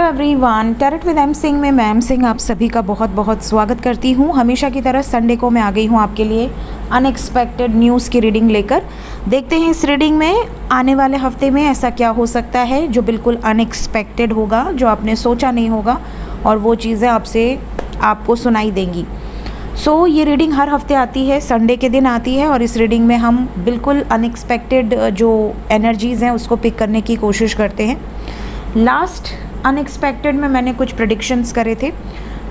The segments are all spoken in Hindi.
Everyone, tarot with M Singh में मैम सिंह आप सभी का बहुत बहुत स्वागत करती हूँ। हमेशा की तरह संडे को मैं आ गई हूँ आपके लिए अनएक्सपेक्टेड न्यूज़ की रीडिंग लेकर। देखते हैं इस रीडिंग में आने वाले हफ्ते में ऐसा क्या हो सकता है जो बिल्कुल अनएक्सपेक्टेड होगा, जो आपने सोचा नहीं होगा और वो चीज़ें आपको सुनाई देंगी। ये रीडिंग हर हफ्ते आती है, संडे के दिन आती है और इस रीडिंग में हम बिल्कुल अनएक्सपेक्टेड जो एनर्जीज़ हैं उसको पिक करने की कोशिश करते हैं। लास्ट अनएक्सपेक्टेड में मैंने कुछ प्रेडिक्शंस करे थे,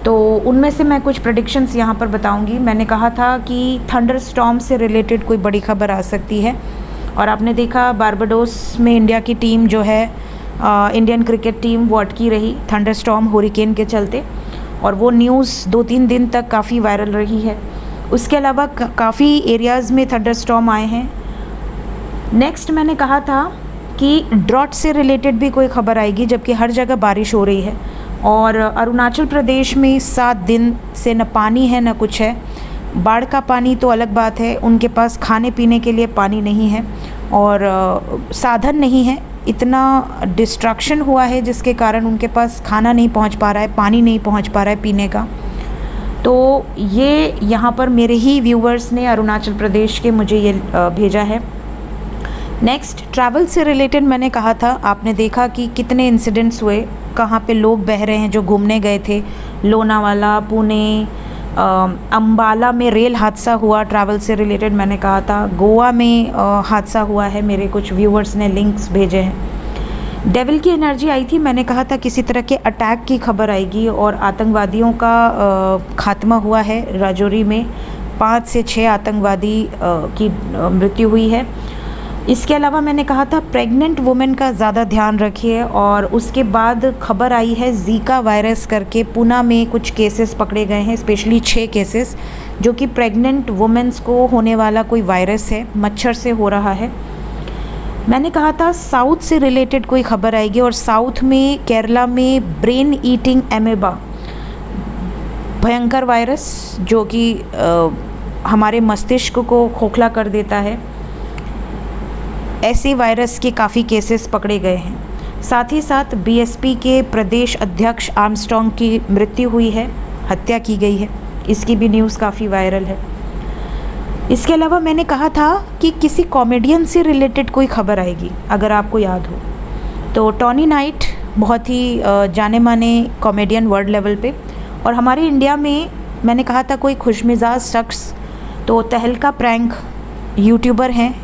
तो उनमें से मैं कुछ प्रेडिक्शंस यहाँ पर बताऊंगी। मैंने कहा था कि थंडर स्टॉर्म से रिलेटेड कोई बड़ी खबर आ सकती है और आपने देखा बारबाडोस में इंडिया की टीम जो है, इंडियन क्रिकेट टीम, वो अटकी रही थंडर स्टॉर्म हुरिकेन के चलते और वो न्यूज़ 2-3 दिन तक काफ़ी वायरल रही है। उसके अलावा काफ़ी एरियाज़ में थंडर स्टॉर्म आए हैं। नेक्स्ट मैंने कहा था कि ड्रॉट से रिलेटेड भी कोई खबर आएगी, जबकि हर जगह बारिश हो रही है और अरुणाचल प्रदेश में 7 दिन से न पानी है न कुछ है। बाढ़ का पानी तो अलग बात है, उनके पास खाने पीने के लिए पानी नहीं है और साधन नहीं है। इतना डिस्ट्रक्शन हुआ है जिसके कारण उनके पास खाना नहीं पहुंच पा रहा है, पानी नहीं पहुंच पा रहा है पीने का। तो ये यहाँ पर मेरे ही व्यूवर्स ने अरुणाचल प्रदेश के मुझे ये भेजा है। नेक्स्ट ट्रैवल से रिलेटेड मैंने कहा था, आपने देखा कि कितने इंसिडेंट्स हुए, कहाँ पे लोग बह रहे हैं जो घूमने गए थे। लोनावाला, पुणे, अंबाला में रेल हादसा हुआ, ट्रैवल से रिलेटेड मैंने कहा था। गोवा में हादसा हुआ है, मेरे कुछ व्यूवर्स ने लिंक्स भेजे हैं। डेविल की एनर्जी आई थी, मैंने कहा था किसी तरह के अटैक की खबर आएगी और आतंकवादियों का खात्मा हुआ है। राजौरी में 5 से 6 आतंकवादी की मृत्यु हुई है। इसके अलावा मैंने कहा था प्रेग्नेंट वुमेन का ज़्यादा ध्यान रखिए और उसके बाद खबर आई है ज़ीका वायरस करके पुणे में कुछ केसेस पकड़े गए हैं, स्पेशली 6 केसेस जो कि प्रेग्नेंट वुमेन्स को होने वाला कोई वायरस है, मच्छर से हो रहा है। मैंने कहा था साउथ से रिलेटेड कोई खबर आएगी और साउथ में केरला में ब्रेन ईटिंग एमेबा भयंकर वायरस जो कि हमारे मस्तिष्क को खोखला कर देता है, ऐसे वायरस के काफ़ी केसेस पकड़े गए हैं। साथ ही साथ बीएसपी के प्रदेश अध्यक्ष आर्मस्ट्रॉन्ग की मृत्यु हुई है, हत्या की गई है, इसकी भी न्यूज़ काफ़ी वायरल है। इसके अलावा मैंने कहा था कि किसी कॉमेडियन से रिलेटेड कोई खबर आएगी, अगर आपको याद हो तो टॉनी नाइट बहुत ही जाने माने कॉमेडियन वर्ल्ड लेवल पे, और हमारे इंडिया में मैंने कहा था कोई खुशमिजाज शख्स, तो तहलका प्रैंक यूट्यूबर हैं,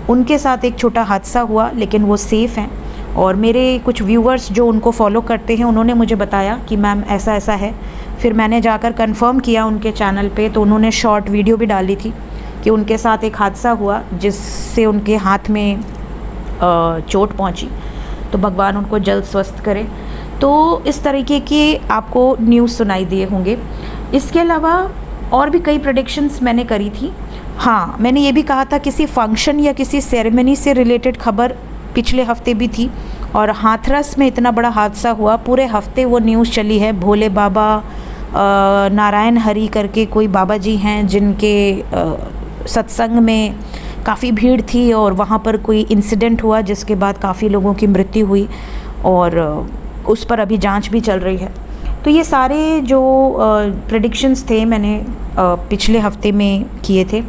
उनके साथ एक छोटा हादसा हुआ लेकिन वो सेफ़ हैं। और मेरे कुछ व्यूवर्स जो उनको फॉलो करते हैं उन्होंने मुझे बताया कि मैम ऐसा ऐसा है। फिर मैंने जाकर कंफर्म किया उनके चैनल पे, तो उन्होंने शॉर्ट वीडियो भी डाली थी कि उनके साथ एक हादसा हुआ जिससे उनके हाथ में चोट पहुंची, तो भगवान उनको जल्द स्वस्थ करे। तो इस तरीके के आपको न्यूज़ सुनाई दिए होंगे। इसके अलावा और भी कई प्रेडिक्शंस मैंने करी थी। हाँ, मैंने ये भी कहा था किसी फंक्शन या किसी सेरेमनी से रिलेटेड खबर पिछले हफ्ते भी थी और हाथरस में इतना बड़ा हादसा हुआ, पूरे हफ्ते वो न्यूज़ चली है। भोले बाबा नारायण हरि करके कोई बाबा जी हैं जिनके सत्संग में काफ़ी भीड़ थी और वहाँ पर कोई इंसिडेंट हुआ जिसके बाद काफ़ी लोगों की मृत्यु हुई और उस पर अभी जांच भी चल रही है। तो ये सारे जो प्रेडिक्शंस थे मैंने पिछले हफ्ते में किए थे।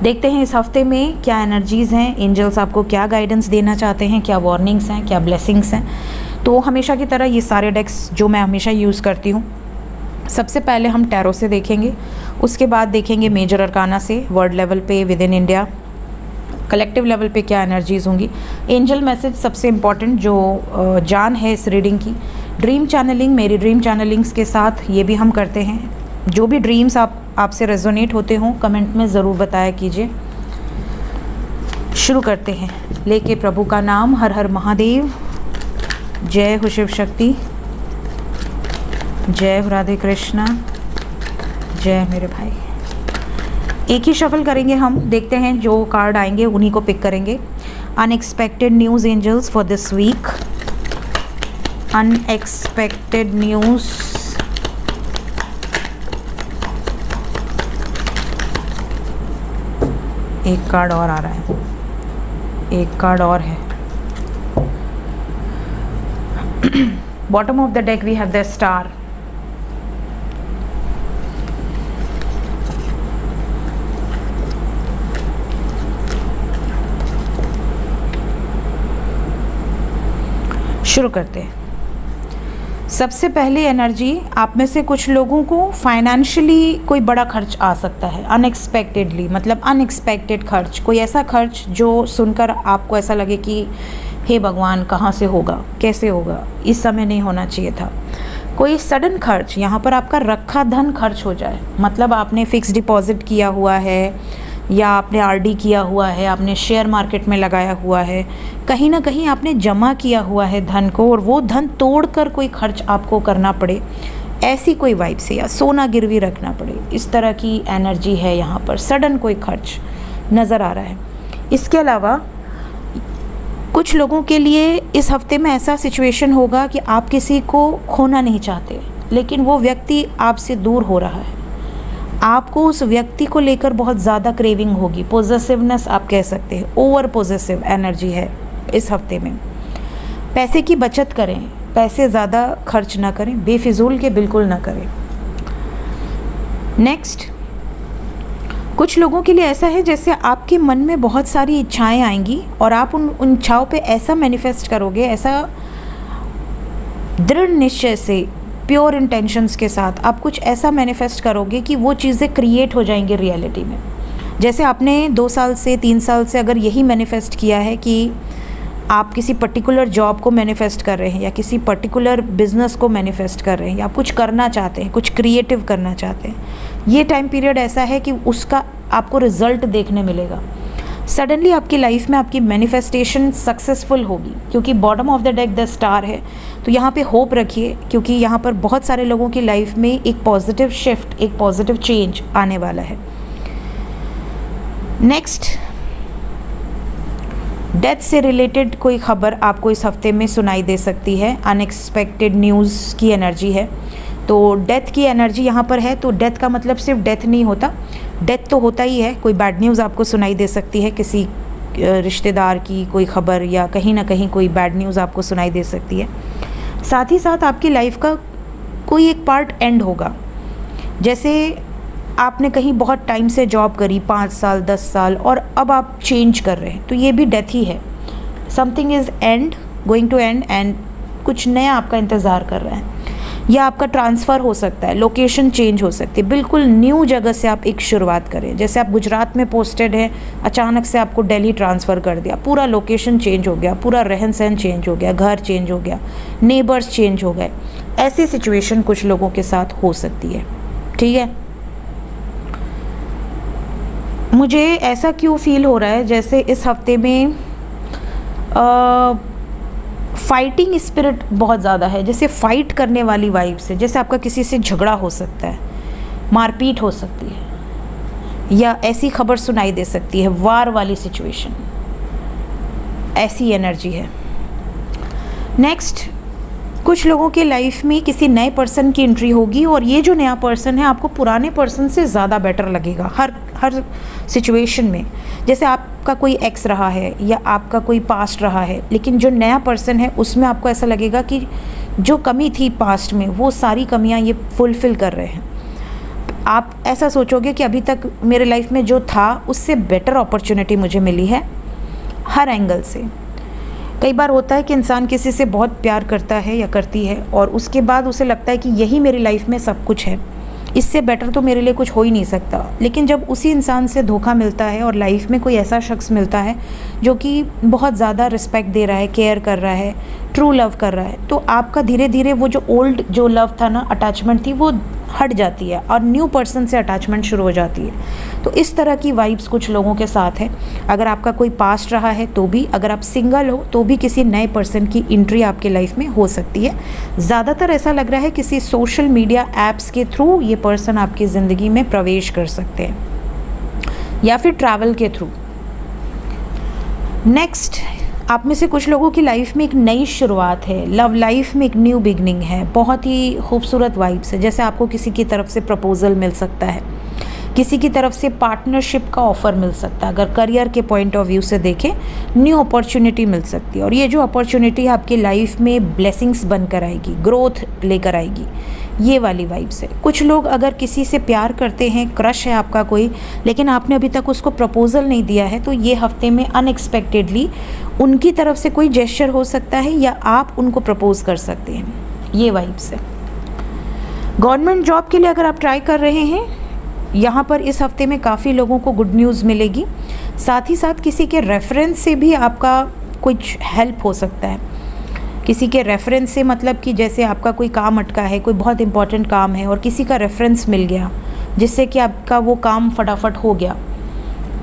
देखते हैं इस हफ्ते में क्या एनर्जीज़ हैं, एंजल्स आपको क्या गाइडेंस देना चाहते हैं, क्या वार्निंग्स हैं, क्या ब्लेसिंग्स हैं। तो हमेशा की तरह ये सारे डेक्स जो मैं हमेशा यूज़ करती हूँ, सबसे पहले हम टैरो से देखेंगे, उसके बाद देखेंगे मेजर अरकाना से वर्ल्ड लेवल पे, with in India, collective level पे क्या एनर्जीज़ होंगी। एंजल मैसेज सबसे इम्पॉर्टेंट जो जान है इस रीडिंग की। ड्रीम चैनलिंग, मेरी ड्रीम चैनलिंग्स के साथ ये भी हम करते हैं। जो भी ड्रीम्स आपसे रेजोनेट होते हों कमेंट में ज़रूर बताया कीजिए। शुरू करते हैं। लेके प्रभु का नाम, हर हर महादेव, जय हो शिव शक्ति, जय हो राधे कृष्णा, जय मेरे भाई। एक ही शफल करेंगे हम, देखते हैं जो कार्ड आएंगे उन्हीं को पिक करेंगे। Unexpected news angels for this week, unexpected news. एक कार्ड और आ रहा है, एक कार्ड और है। Bottom of the deck we have the star. शुरू करते हैं। सबसे पहली एनर्जी, आप में से कुछ लोगों को फाइनेंशियली कोई बड़ा खर्च आ सकता है अनएक्सपेक्टेडली, मतलब अनएक्सपेक्टेड खर्च, कोई ऐसा खर्च जो सुनकर आपको ऐसा लगे कि हे भगवान कहाँ से होगा, कैसे होगा, इस समय नहीं होना चाहिए था। कोई सडन खर्च, यहाँ पर आपका रखा धन खर्च हो जाए, मतलब आपने फिक्स डिपॉजिट किया हुआ है या आपने आरडी किया हुआ है, आपने शेयर मार्केट में लगाया हुआ है, कहीं ना कहीं आपने जमा किया हुआ है धन को और वो धन तोड़कर कोई खर्च आपको करना पड़े, ऐसी कोई वाइब से, या सोना गिरवी रखना पड़े, इस तरह की एनर्जी है यहाँ पर। सडन कोई खर्च नज़र आ रहा है। इसके अलावा कुछ लोगों के लिए इस हफ्ते में ऐसा सिचुएशन होगा कि आप किसी को खोना नहीं चाहते, लेकिन वो व्यक्ति आपसे दूर हो रहा है, आपको उस व्यक्ति को लेकर बहुत ज़्यादा क्रेविंग होगी, पोजेसिवनेस आप कह सकते हैं, ओवर पोजेसिव एनर्जी है इस हफ्ते में। पैसे की बचत करें, पैसे ज़्यादा खर्च ना करें, बेफिजूल के बिल्कुल ना करें। नेक्स्ट, कुछ लोगों के लिए ऐसा है जैसे आपके मन में बहुत सारी इच्छाएं आएंगी और आप उन इच्छाओं पे ऐसा मैनिफेस्ट करोगे, ऐसा दृढ़ निश्चय से, प्योर इंटेंशंस के साथ आप कुछ ऐसा मैनिफेस्ट करोगे कि वो चीज़ें क्रिएट हो जाएंगी रियलिटी में। जैसे आपने 2 साल से 3 साल से अगर यही मैनिफेस्ट किया है कि आप किसी पर्टिकुलर जॉब को मैनिफेस्ट कर रहे हैं या किसी पर्टिकुलर बिजनेस को मैनिफेस्ट कर रहे हैं या आप कुछ करना चाहते हैं, कुछ क्रिएटिव करना चाहते हैं, ये टाइम पीरियड ऐसा है कि उसका आपको रिजल्ट देखने मिलेगा। सडनली आपकी लाइफ में आपकी मैनिफेस्टेशन सक्सेसफुल होगी, क्योंकि bottom of the deck the star है। तो यहाँ पे होप रखिए, क्योंकि यहाँ पर बहुत सारे लोगों की लाइफ में एक पॉजिटिव शिफ्ट, एक पॉजिटिव चेंज आने वाला है। नेक्स्ट, डेथ से रिलेटेड कोई खबर आपको इस हफ्ते में सुनाई दे सकती है, अनएक्सपेक्टेड न्यूज़ की एनर्जी है। तो डेथ की एनर्जी यहाँ पर है, तो डेथ का मतलब सिर्फ डेथ नहीं होता, डेथ तो होता ही है, कोई बैड न्यूज़ आपको सुनाई दे सकती है, किसी रिश्तेदार की कोई खबर या कहीं ना कहीं कोई बैड न्यूज़ आपको सुनाई दे सकती है। साथ ही साथ आपकी लाइफ का कोई एक पार्ट एंड होगा, जैसे आपने कहीं बहुत टाइम से जॉब करी, 5 साल 10 साल, और अब आप चेंज कर रहे हैं, तो ये भी डेथ ही है। Something is end, going to end, and कुछ नया आपका इंतज़ार कर रहा है, या आपका ट्रांसफ़र हो सकता है, लोकेशन चेंज हो सकती है, बिल्कुल न्यू जगह से आप एक शुरुआत करें। जैसे आप गुजरात में पोस्टेड हैं, अचानक से आपको दिल्ली ट्रांसफ़र कर दिया, पूरा लोकेशन चेंज हो गया, पूरा रहन सहन चेंज हो गया, घर चेंज हो गया, नेबर्स चेंज हो गए, ऐसी सिचुएशन कुछ लोगों के साथ हो सकती है। ठीक है, मुझे ऐसा क्यों फील हो रहा है जैसे इस हफ्ते में फाइटिंग स्पिरिट बहुत ज़्यादा है, जैसे फाइट करने वाली वाइब से, जैसे आपका किसी से झगड़ा हो सकता है, मारपीट हो सकती है, या ऐसी खबर सुनाई दे सकती है, वार वाली सिचुएशन, ऐसी एनर्जी है। नेक्स्ट, कुछ लोगों के लाइफ में किसी नए पर्सन की एंट्री होगी, और ये जो नया पर्सन है आपको पुराने पर्सन से ज़्यादा बेटर लगेगा हर सिचुएशन में। जैसे आपका कोई एक्स रहा है या आपका कोई पास्ट रहा है, लेकिन जो नया पर्सन है उसमें आपको ऐसा लगेगा कि जो कमी थी पास्ट में, वो सारी कमियां ये फुलफ़िल कर रहे हैं। आप ऐसा सोचोगे कि अभी तक मेरे लाइफ में जो था उससे बेटर अपॉर्चुनिटी मुझे मिली है हर एंगल से। कई बार होता है कि इंसान किसी से बहुत प्यार करता है या करती है, और उसके बाद उसे लगता है कि यही मेरी लाइफ में सब कुछ है, इससे बेटर तो मेरे लिए कुछ हो ही नहीं सकता। लेकिन जब उसी इंसान से धोखा मिलता है और लाइफ में कोई ऐसा शख्स मिलता है जो कि बहुत ज़्यादा रिस्पेक्ट दे रहा है, केयर कर रहा है, ट्रू लव कर रहा है, तो आपका धीरे धीरे वो जो ओल्ड जो लव था ना, अटैचमेंट थी, वो हट जाती है और न्यू पर्सन से अटैचमेंट शुरू हो जाती है। तो इस तरह की वाइब्स कुछ लोगों के साथ है। अगर आपका कोई पास्ट रहा है तो भी, अगर आप सिंगल हो तो भी किसी नए पर्सन की एंट्री आपके लाइफ में हो सकती है। ज़्यादातर ऐसा लग रहा है किसी सोशल मीडिया ऐप्स के थ्रू ये पर्सन आपकी ज़िंदगी में प्रवेश कर सकते हैं, या फिर ट्रैवल के थ्रू। नेक्स्ट, आप में से कुछ लोगों की लाइफ में एक नई शुरुआत है, लव लाइफ में एक न्यू बिगनिंग है, बहुत ही खूबसूरत वाइब्स है। जैसे आपको किसी की तरफ से प्रपोज़ल मिल सकता है, किसी की तरफ से पार्टनरशिप का ऑफ़र मिल सकता है। अगर करियर के पॉइंट ऑफ व्यू से देखें, न्यू अपॉर्चुनिटी मिल सकती है, और ये जो अपॉर्चुनिटी आपकी लाइफ में ब्लेसिंग्स बनकर आएगी, ग्रोथ लेकर आएगी, ये वाली वाइब्स है। कुछ लोग अगर किसी से प्यार करते हैं, क्रश है आपका कोई, लेकिन आपने अभी तक उसको प्रपोजल नहीं दिया है, तो ये हफ्ते में अनएक्सपेक्टेडली उनकी तरफ से कोई जेस्चर हो सकता है या आप उनको प्रपोज कर सकते हैं, ये वाइब्स है। गवर्नमेंट जॉब के लिए अगर आप ट्राई कर रहे हैं, यहाँ पर इस हफ्ते में काफ़ी लोगों को गुड न्यूज़ मिलेगी। साथ ही साथ किसी के रेफरेंस से भी आपका कुछ हेल्प हो सकता है। किसी के रेफरेंस से मतलब कि जैसे आपका कोई काम अटका है, कोई बहुत इंपॉर्टेंट काम है और किसी का रेफरेंस मिल गया जिससे कि आपका वो काम फटाफट हो गया।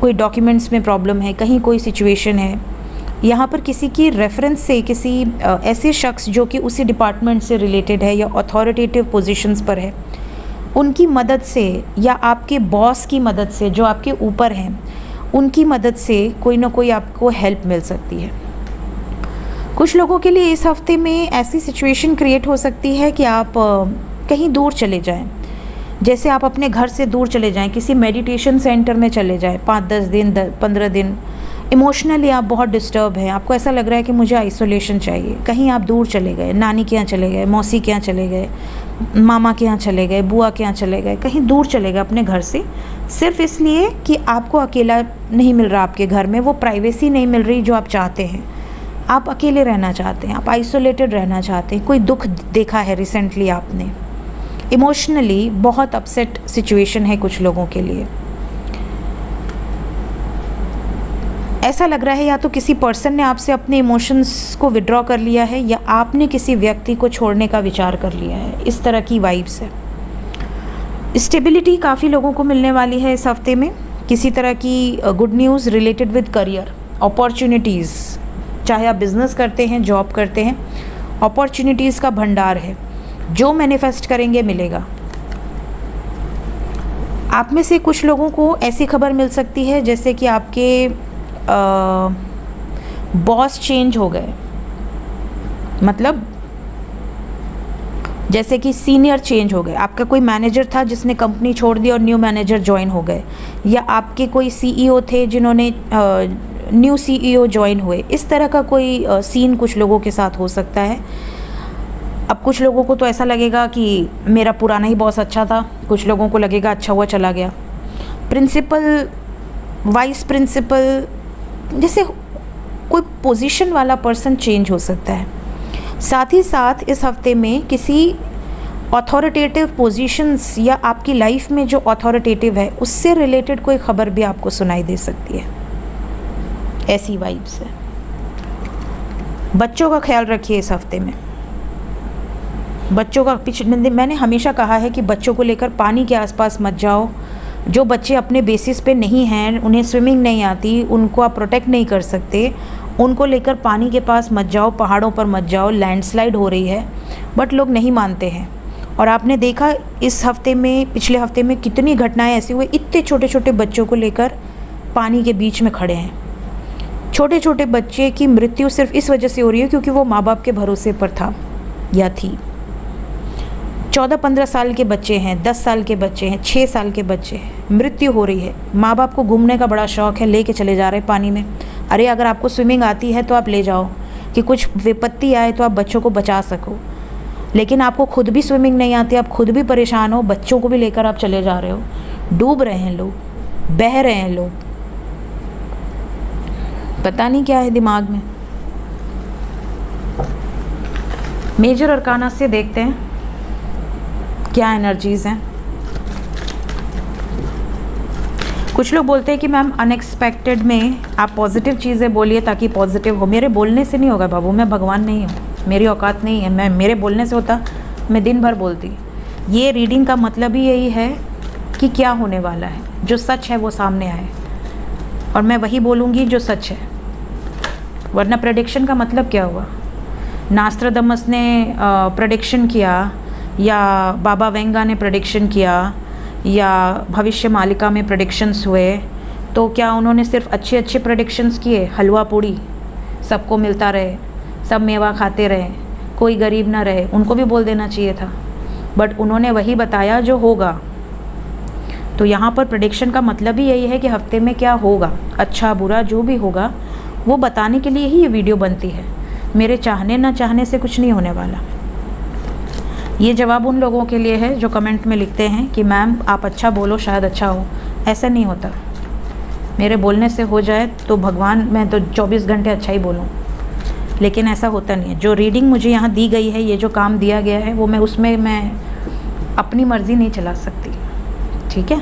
कोई डॉक्यूमेंट्स में प्रॉब्लम है, कहीं कोई सिचुएशन है, यहाँ पर किसी की रेफरेंस से किसी ऐसे शख्स जो कि उसी डिपार्टमेंट से रिलेटेड है या अथॉरिटेटिव पोजीशंस पर है, उनकी मदद से या आपके बॉस की मदद से जो आपके ऊपर हैं, उनकी मदद से कोई ना कोई आपको हेल्प मिल सकती है। कुछ लोगों के लिए इस हफ्ते में ऐसी सिचुएशन क्रिएट हो सकती है कि आप कहीं दूर चले जाएं। जैसे आप अपने घर से दूर चले जाएं, किसी मेडिटेशन सेंटर में चले जाएं, 5-10 दिन 15 दिन। इमोशनली आप बहुत डिस्टर्ब हैं, आपको ऐसा लग रहा है कि मुझे आइसोलेशन चाहिए। कहीं आप दूर चले गए, नानी के यहाँ चले गए, मौसी के यहाँ चले गए, मामा के यहाँ चले गए, बुआ के यहाँ चले गए, कहीं दूर चले गए अपने घर से, सिर्फ इसलिए कि आपको अकेला नहीं मिल रहा आपके घर में, वो प्राइवेसी नहीं मिल रही जो आप चाहते हैं। आप अकेले रहना चाहते हैं, आप आइसोलेटेड रहना चाहते हैं। कोई दुख देखा है रिसेंटली आपने, इमोशनली बहुत अपसेट सिचुएशन है कुछ लोगों के लिए। ऐसा लग रहा है या तो किसी पर्सन ने आपसे अपने इमोशंस को विड्रॉ कर लिया है या आपने किसी व्यक्ति को छोड़ने का विचार कर लिया है। इस तरह की वाइब्स है। स्टेबिलिटी काफ़ी लोगों को मिलने वाली है इस हफ्ते में। किसी तरह की good news related with career, opportunities, चाहे आप बिज़नेस करते हैं, जॉब करते हैं, अपॉर्चुनिटीज़ का भंडार है। जो मैनिफेस्ट करेंगे मिलेगा। आप में से कुछ लोगों को ऐसी खबर मिल सकती है जैसे कि आपके बॉस चेंज हो गए, मतलब जैसे कि सीनियर चेंज हो गए। आपका कोई मैनेजर था जिसने कंपनी छोड़ दी और न्यू मैनेजर ज्वाइन हो गए, या आपके कोई सीईओ थे जिन्होंने न्यू सीईओ ज्वाइन हुए। इस तरह का कोई सीन कुछ लोगों के साथ हो सकता है। अब कुछ लोगों को तो ऐसा लगेगा कि मेरा पुराना ही बॉस अच्छा था, कुछ लोगों को लगेगा अच्छा हुआ चला गया। प्रिंसिपल, वाइस प्रिंसिपल, जैसे कोई पोजीशन वाला पर्सन चेंज हो सकता है। साथ ही साथ इस हफ्ते में किसी अथॉरिटेटिव पोजीशंस या आपकी लाइफ में जो अथॉरिटेटिव है उससे रिलेटेड कोई खबर भी आपको सुनाई दे सकती है। ऐसी वाइब्स है। बच्चों का ख्याल रखिए इस हफ्ते में। बच्चों का मैंने हमेशा कहा है कि बच्चों को लेकर पानी के आसपास मत जाओ। जो बच्चे अपने बेसिस पे नहीं हैं, उन्हें स्विमिंग नहीं आती, उनको आप प्रोटेक्ट नहीं कर सकते, उनको लेकर पानी के पास मत जाओ, पहाड़ों पर मत जाओ, लैंडस्लाइड हो रही है। बट लोग नहीं मानते हैं। और आपने देखा इस हफ्ते में, पिछले हफ्ते में कितनी घटनाएं ऐसी हुई, इतने छोटे छोटे बच्चों को लेकर पानी के बीच में खड़े हैं। छोटे छोटे बच्चे की मृत्यु सिर्फ इस वजह से हो रही है क्योंकि वो माँ बाप के भरोसे पर था या थी। 14-15 साल के बच्चे हैं, 10 साल के बच्चे हैं, 6 साल के बच्चे हैं, मृत्यु हो रही है। माँ बाप को घूमने का बड़ा शौक़ है, लेके चले जा रहे हैं पानी में। अरे अगर आपको स्विमिंग आती है तो आप ले जाओ कि कुछ विपत्ति आए तो आप बच्चों को बचा सको। लेकिन आपको खुद भी स्विमिंग नहीं आती, आप खुद भी परेशान हो, बच्चों को भी लेकर आप चले जा रहे हो। डूब रहे हैं लोग, बह रहे हैं लोग, पता नहीं क्या है दिमाग में। मेजर अरकाना से देखते हैं क्या एनर्जीज़ हैं। कुछ लोग बोलते हैं कि मैम अनएक्सपेक्टेड में आप पॉजिटिव चीज़ें बोलिए ताकि पॉजिटिव हो। मेरे बोलने से नहीं होगा बाबू, मैं भगवान नहीं हूँ, मेरी औकात नहीं है। मैं मेरे बोलने से होता मैं दिन भर बोलती। ये रीडिंग का मतलब ही यही है कि क्या होने वाला है, जो सच है वो सामने आए और मैं वही बोलूँगी जो सच है। वरना प्रेडिक्शन का मतलब क्या हुआ? नास्ट्राडामस ने प्रेडिक्शन किया, या बाबा वेंगा ने प्रेडिक्शन किया, या भविष्य मालिका में प्रेडिक्शंस हुए, तो क्या उन्होंने सिर्फ अच्छे अच्छे प्रेडिक्शंस किए? हलवा पूड़ी सबको मिलता रहे, सब मेवा खाते रहे, कोई गरीब ना रहे, उनको भी बोल देना चाहिए था। बट उन्होंने वही बताया जो होगा। तो यहाँ पर प्रेडिक्शन का मतलब ही यही है कि हफ्ते में क्या होगा, अच्छा बुरा जो भी होगा वो बताने के लिए ही ये वीडियो बनती है। मेरे चाहने ना चाहने से कुछ नहीं होने वाला। ये जवाब उन लोगों के लिए है जो कमेंट में लिखते हैं कि मैम आप अच्छा बोलो शायद अच्छा हो। ऐसा नहीं होता, मेरे बोलने से हो जाए तो भगवान, मैं तो 24 घंटे अच्छा ही बोलूँ, लेकिन ऐसा होता नहीं है। जो रीडिंग मुझे यहाँ दी गई है, ये जो काम दिया गया है, वो मैं उसमें मैं अपनी मर्ज़ी नहीं चला सकती, ठीक है।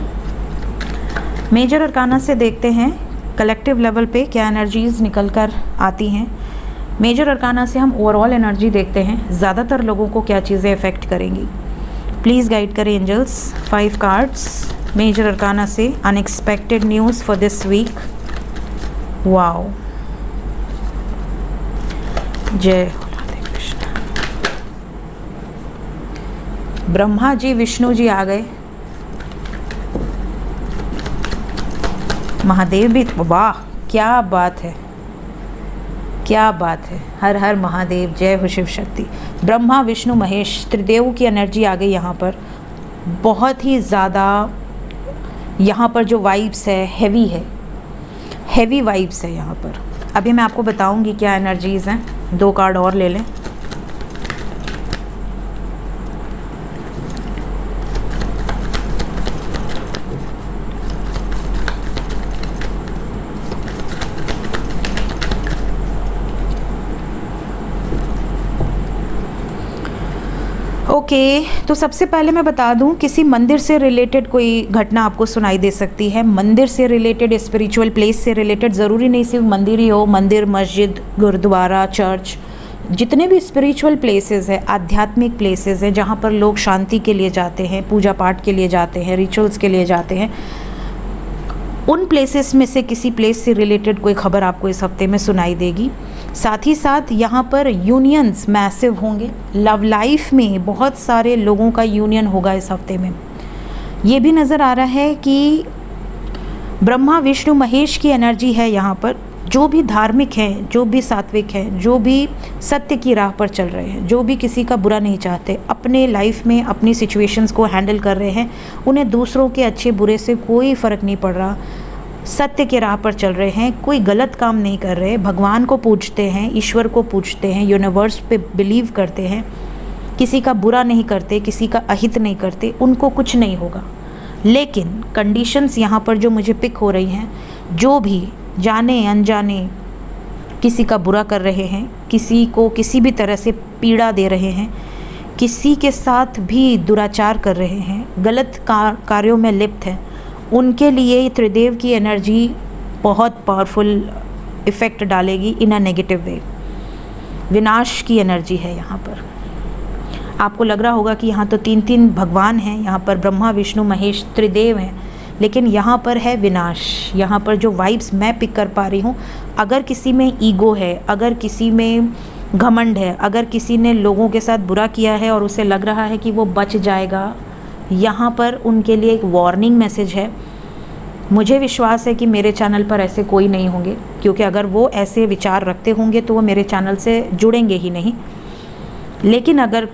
मेजर अरकाना से देखते हैं कलेक्टिव लेवल पे क्या एनर्जीज़ निकल कर आती हैं। मेजर अरकाना से हम ओवरऑल एनर्जी देखते हैं, ज़्यादातर लोगों को क्या चीज़ें अफेक्ट करेंगी। प्लीज़ गाइड करें एंजल्स। 5 कार्ड्स मेजर अरकाना से, unexpected news for this week. Wow, जय राधे कृष्ण। ब्रह्मा जी विष्णु जी आ गए, महादेव भी, वाह क्या बात है, क्या बात है। हर हर महादेव, जय हो शिव शक्ति। ब्रह्मा विष्णु महेश त्रिदेव की एनर्जी आ गई यहाँ पर। बहुत ही ज़्यादा यहाँ पर जो वाइब्स है हैवी है, हैवी वाइब्स है यहाँ पर। अभी मैं आपको बताऊँगी क्या एनर्जीज़ हैं। 2 कार्ड और ले लें। ओके, तो सबसे पहले मैं बता दूं, किसी मंदिर से रिलेटेड कोई घटना आपको सुनाई दे सकती है। मंदिर से रिलेटेड, स्पिरिचुअल प्लेस से रिलेटेड, ज़रूरी नहीं सिर्फ मंदिर ही हो। मंदिर, मस्जिद, गुरुद्वारा, चर्च, जितने भी स्पिरिचुअल प्लेसेस हैं, आध्यात्मिक प्लेसेस हैं जहाँ पर लोग शांति के लिए जाते हैं, पूजा पाठ के लिए जाते हैं, रिचुअल्स के लिए जाते हैं, उन प्लेसेस में से किसी प्लेस से रिलेटेड कोई खबर आपको इस हफ्ते में सुनाई देगी। साथ ही साथ यहाँ पर यूनियंस मैसिव होंगे। लव लाइफ में बहुत सारे लोगों का यूनियन होगा इस हफ्ते में। ये भी नज़र आ रहा है कि ब्रह्मा विष्णु महेश की एनर्जी है यहाँ पर। जो भी धार्मिक हैं, जो भी सात्विक हैं, जो भी सत्य की राह पर चल रहे हैं, जो भी किसी का बुरा नहीं चाहते, अपने लाइफ में अपनी सिचुएशंस को हैंडल कर रहे हैं, उन्हें दूसरों के अच्छे बुरे से कोई फ़र्क नहीं पड़ रहा, सत्य के राह पर चल रहे हैं, कोई गलत काम नहीं कर रहे, भगवान को पूजते हैं, ईश्वर को पूजते हैं, यूनिवर्स पे बिलीव करते हैं, किसी का बुरा नहीं करते, किसी का अहित नहीं करते, उनको कुछ नहीं होगा। लेकिन कंडीशंस यहाँ पर जो मुझे पिक हो रही हैं, जो भी जाने अनजाने किसी का बुरा कर रहे हैं, किसी को किसी भी तरह से पीड़ा दे रहे हैं, किसी के साथ भी दुराचार कर रहे हैं, गलत कार्यों में लिप्त हैं, उनके लिए त्रिदेव की एनर्जी बहुत पावरफुल इफ़ेक्ट डालेगी इन अ नेगेटिव वे। विनाश की एनर्जी है यहाँ पर। आपको लग रहा होगा कि यहाँ तो 3 भगवान हैं, यहाँ पर ब्रह्मा विष्णु महेश त्रिदेव हैं, लेकिन यहाँ पर है विनाश। यहाँ पर जो वाइब्स मैं पिक कर पा रही हूँ, अगर किसी में ईगो है, अगर किसी में घमंड है, अगर किसी ने लोगों के साथ बुरा किया है और उसे लग रहा है कि वो बच जाएगा, यहाँ पर उनके लिए एक वार्निंग मैसेज है। मुझे विश्वास है कि मेरे चैनल पर ऐसे कोई नहीं होंगे, क्योंकि अगर वो ऐसे विचार रखते होंगे तो वो मेरे चैनल से जुड़ेंगे ही नहीं। लेकिन अगर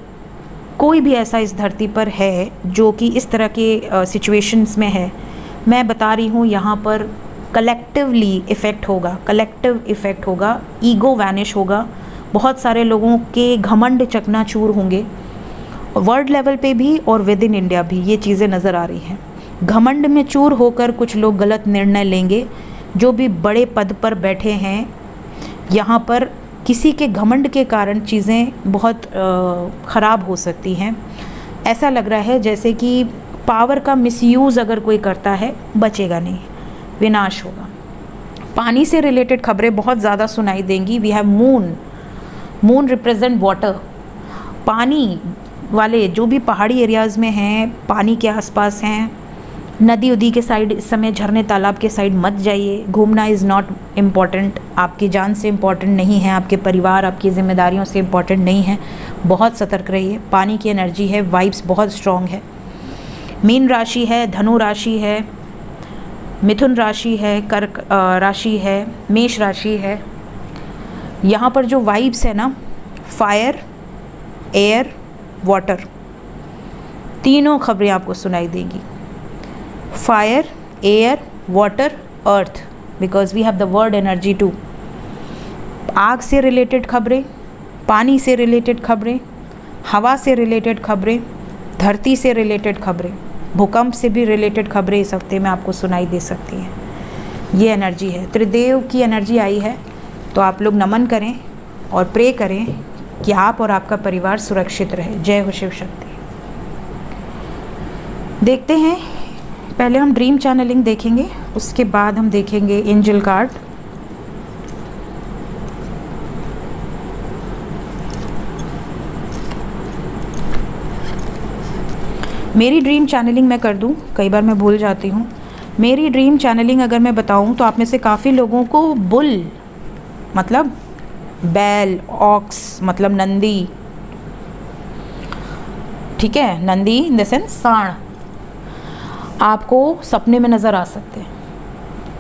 कोई भी ऐसा इस धरती पर है जो कि इस तरह के सिचुएशंस में है, मैं बता रही हूँ यहाँ पर कलेक्टिवली इफ़ेक्ट होगा, कलेक्टिव इफ़ेक्ट होगा, ईगो वैनिश होगा, बहुत सारे लोगों के घमंड चकनाचूर होंगे, वर्ल्ड लेवल पे भी और विद इन इंडिया भी ये चीज़ें नज़र आ रही हैं। घमंड में चूर होकर कुछ लोग गलत निर्णय लेंगे। जो भी बड़े पद पर बैठे हैं, यहाँ पर किसी के घमंड के कारण चीज़ें बहुत ख़राब हो सकती हैं। ऐसा लग रहा है जैसे कि पावर का मिसयूज़ अगर कोई करता है, बचेगा नहीं, विनाश होगा। पानी से रिलेटेड खबरें बहुत ज़्यादा सुनाई देंगी। We have moon, moon represent water. पानी वाले जो भी पहाड़ी एरियाज़ में हैं, पानी के आसपास हैं, नदी उदी के साइड इस समय, झरने तालाब के साइड मत जाइए। घूमना इज़ नॉट इम्पॉर्टेंट, आपकी जान से इम्पॉर्टेंट नहीं है, आपके परिवार, आपकी जिम्मेदारियों से इम्पॉर्टेंट नहीं है। बहुत सतर्क रहिए। पानी की एनर्जी है, वाइब्स बहुत स्ट्रॉन्ग है। मीन राशि है, धनु राशि है, मिथुन राशि है, कर्क राशि है, मेष राशि है। यहाँ पर जो वाइब्स है ना, फायर, एयर, वाटर, तीनों खबरें आपको सुनाई देंगी। Fire, air, water, earth, because we have the word energy too. आग से रिलेटेड खबरें, पानी से रिलेटेड खबरें, हवा से रिलेटेड खबरें, धरती से रिलेटेड खबरें, भूकंप से भी रिलेटेड खबरें इस हफ्ते में आपको सुनाई दे सकती हैं। ये एनर्जी है, त्रिदेव की एनर्जी आई है। तो आप लोग नमन करें और प्रे करें कि आप और आपका परिवार सुरक्षित रहे। जय हो शिव शक्ति। देखते हैं, पहले हम ड्रीम चैनलिंग देखेंगे, उसके बाद हम देखेंगे एंजल कार्ड। मेरी ड्रीम चैनलिंग मैं कर दूं, कई बार मैं भूल जाती हूँ। मेरी ड्रीम चैनलिंग अगर मैं बताऊं तो आप में से काफ़ी लोगों को बुल मतलब बैल, ऑक्स मतलब नंदी, ठीक है, नंदी इन द सेंस सांड, आपको सपने में नज़र आ सकते हैं,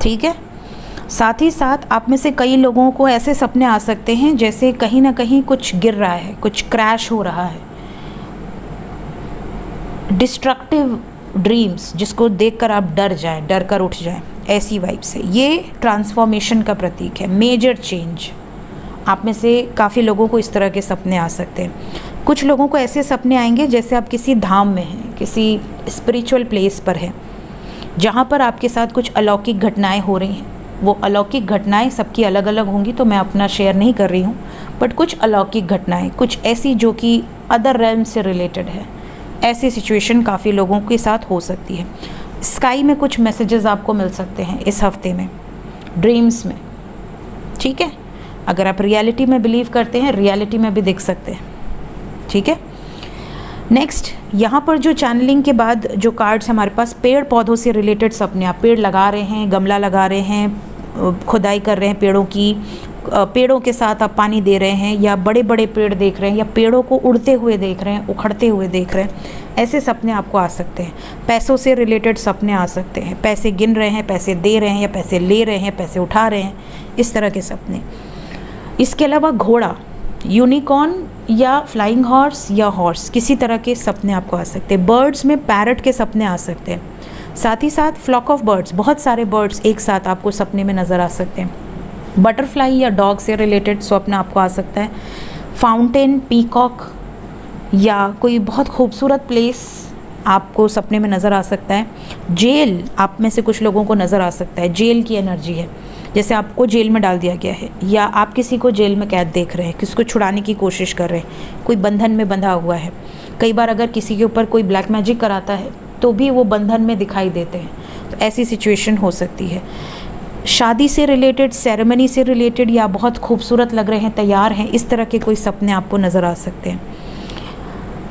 ठीक है। साथ ही साथ आप में से कई लोगों को ऐसे सपने आ सकते हैं जैसे कहीं ना कहीं कुछ गिर रहा है, कुछ क्रैश हो रहा है। डिस्ट्रक्टिव ड्रीम्स जिसको देखकर आप डर जाएं, डर कर उठ जाएं, ऐसी वाइब से। ये ट्रांसफॉर्मेशन का प्रतीक है, मेजर चेंज। आप में से काफ़ी लोगों को इस तरह के सपने आ सकते हैं। कुछ लोगों को ऐसे सपने आएंगे जैसे आप किसी धाम में हैं, किसी स्पिरिचुअल प्लेस पर हैं, जहाँ पर आपके साथ कुछ अलौकिक घटनाएं हो रही हैं। वो अलौकिक घटनाएं सबकी अलग अलग होंगी, तो मैं अपना शेयर नहीं कर रही हूँ, बट कुछ अलौकिक घटनाएं, कुछ ऐसी जो कि अदर रेल्म से रिलेटेड है, ऐसी सिचुएशन काफ़ी लोगों के साथ हो सकती है। स्काई में कुछ मैसेजेस आपको मिल सकते हैं इस हफ्ते में, ड्रीम्स में, ठीक है। अगर आप रियलिटी में बिलीव करते हैं, रियलिटी में भी देख सकते हैं, ठीक है। नेक्स्ट, यहाँ पर जो चैनलिंग के बाद जो कार्ड्स हमारे पास, पेड़ पौधों से रिलेटेड सपने। आप पेड़ लगा रहे हैं, गमला लगा रहे हैं, खुदाई कर रहे हैं पेड़ों की, पेड़ों के साथ आप पानी दे रहे हैं, या बड़े बड़े पेड़ देख रहे हैं, या पेड़ों को उड़ते हुए देख रहे हैं, उखड़ते हुए देख रहे हैं, ऐसे सपने आपको आ सकते हैं। पैसों से रिलेटेड सपने आ सकते हैं, पैसे गिन रहे हैं, पैसे दे रहे हैं, या पैसे ले रहे हैं, पैसे उठा रहे हैं, इस तरह के सपने। इसके अलावा घोड़ा, यूनिकॉर्न या फ्लाइंग हॉर्स या हॉर्स, किसी तरह के सपने आपको आ सकते हैं। बर्ड्स में पैरट के सपने आ सकते हैं। साथ ही साथ फ्लॉक ऑफ बर्ड्स, बहुत सारे बर्ड्स एक साथ आपको सपने में नज़र आ सकते हैं। बटरफ्लाई या डॉग से रिलेटेड स्वप्न आपको आ सकता है। फाउंटेन, पीकॉक या कोई बहुत खूबसूरत प्लेस आपको सपने में नज़र आ सकता है। जेल, आप में से कुछ लोगों को नज़र आ सकता है, जेल की एनर्जी है, जैसे आपको जेल में डाल दिया गया है, या आप किसी को जेल में कैद देख रहे हैं, किसी को छुड़ाने की कोशिश कर रहे हैं, कोई बंधन में बंधा हुआ है। कई बार अगर किसी के ऊपर कोई ब्लैक मैजिक कराता है तो भी वो बंधन में दिखाई देते हैं, तो ऐसी सिचुएशन हो सकती है। शादी से रिलेटेड, सेरेमनी से रिलेटेड, या बहुत खूबसूरत लग रहे हैं, तैयार हैं, इस तरह के कोई सपने आपको नज़र आ सकते हैं।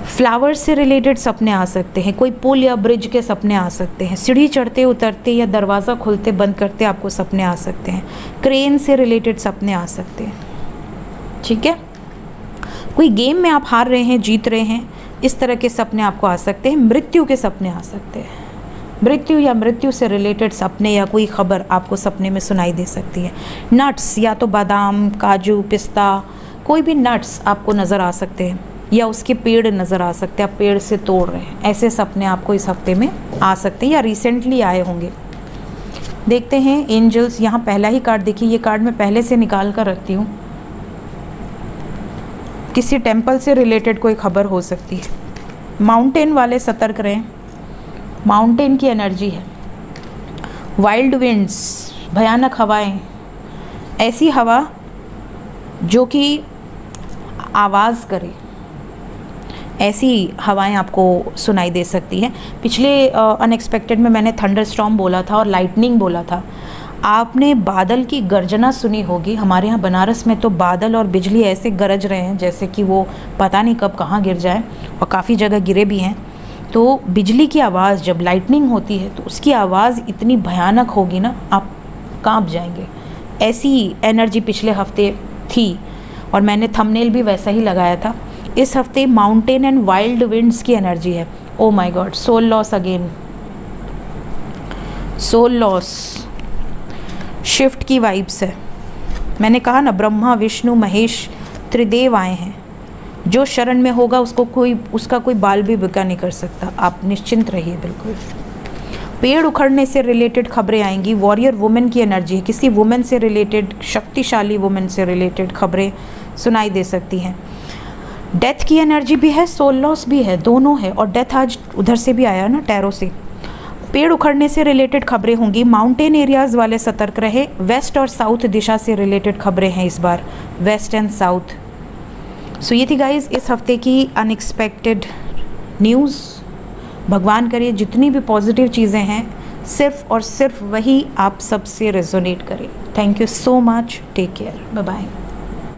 फ्लावर्स से रिलेटेड सपने आ सकते हैं, कोई पुल या ब्रिज के सपने आ सकते हैं, सीढ़ी चढ़ते उतरते या दरवाज़ा खुलते बंद करते आपको सपने आ सकते हैं, क्रेन से रिलेटेड सपने आ सकते हैं, ठीक है। कोई गेम में आप हार रहे हैं, जीत रहे हैं, इस तरह के सपने आपको आ सकते हैं। मृत्यु के सपने आ सकते हैं, मृत्यु या मृत्यु से रिलेटेड सपने या कोई खबर आपको सपने में सुनाई दे सकती है। नट्स, या तो बादाम, काजू, पिस्ता, कोई भी नट्स आपको नज़र आ सकते हैं, या उसके पेड़ नज़र आ सकते हैं, आप पेड़ से तोड़ रहे हैं, ऐसे सपने आपको इस हफ्ते में आ सकते हैं या रिसेंटली आए होंगे। देखते हैं एंजल्स, यहाँ पहला ही कार्ड देखिए, ये कार्ड मैं पहले से निकाल कर रखती हूँ। किसी टेम्पल से रिलेटेड कोई खबर हो सकती है। माउंटेन वाले सतर्क रहें, माउंटेन की एनर्जी है। वाइल्ड विंड्स, भयानक हवाएं, ऐसी हवा जो कि आवाज़ करे, ऐसी हवाएं आपको सुनाई दे सकती हैं। पिछले अनएक्सपेक्टेड में मैंने थंडरस्टॉर्म बोला था और लाइटनिंग बोला था। आपने बादल की गर्जना सुनी होगी। हमारे यहाँ बनारस में तो बादल और बिजली ऐसे गरज रहे हैं जैसे कि वो पता नहीं कब कहाँ गिर जाए, और काफ़ी जगह गिरे भी हैं। तो बिजली की आवाज़, जब लाइटनिंग होती है तो उसकी आवाज़ इतनी भयानक होगी ना, आप कांप जाएंगे। ऐसी एनर्जी पिछले हफ्ते थी और मैंने थंबनेल भी वैसा ही लगाया था। इस हफ्ते माउंटेन एंड वाइल्ड विंड्स की एनर्जी है। Oh my god, soul loss again, soul loss, shift की वाइब्स है। मैंने कहा ना, ब्रह्मा विष्णु महेश त्रिदेव आए हैं। जो शरण में होगा उसका कोई बाल भी बिका नहीं कर सकता। आप निश्चिंत रहिए बिल्कुल। पेड़ उखड़ने से रिलेटेड खबरें आएंगी। वॉरियर वुमेन की एनर्जी है, किसी वुमेन से रिलेटेड, शक्तिशाली वुमेन से रिलेटेड खबरें सुनाई दे सकती हैं। डेथ की एनर्जी भी है, सोल लॉस भी है, दोनों है। और डेथ आज उधर से भी आया ना, टैरो से। पेड़ उखड़ने से रिलेटेड खबरें होंगी। माउंटेन एरियाज़ वाले सतर्क रहे। वेस्ट और साउथ दिशा से रिलेटेड खबरें हैं इस बार, वेस्ट एंड साउथ। सो ये थी गाइज इस हफ्ते की अनएक्सपेक्टेड न्यूज़। भगवान करे जितनी भी पॉजिटिव चीज़ें हैं सिर्फ और सिर्फ वही आप सबसे रेजोनेट करें। Thank you so much, take care, bye bye.